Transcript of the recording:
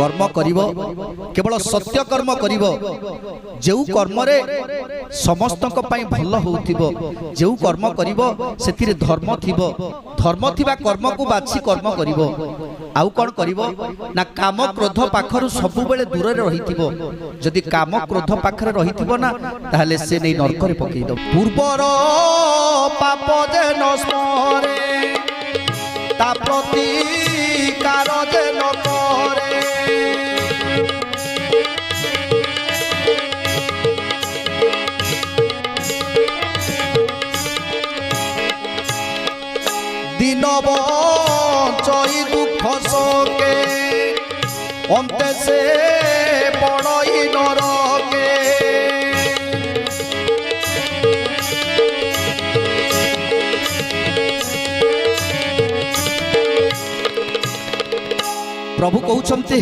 कर्म करिवो केवल सत्य कर्म करिवो जो कर्म रे समस्त भल होउथिबो जो कर्म करिवो सेतिरे धर्म थिबो धर्म थिबा कर्म को बाछि कर्म करिवो आउ कोन करिवो ना काम क्रोध पाखरु सबु बेले दूर रे रहिथिबो जदि काम क्रोध पाखरे रहिथिबो ना ताहले से नै नरक रे पकई दो पूर्वर पाप जे नस्मरे ता प्रति कारज न करे दिन बंचई दुख शोके अंते से बड़ई नरके प्रभु कहउछन्ते।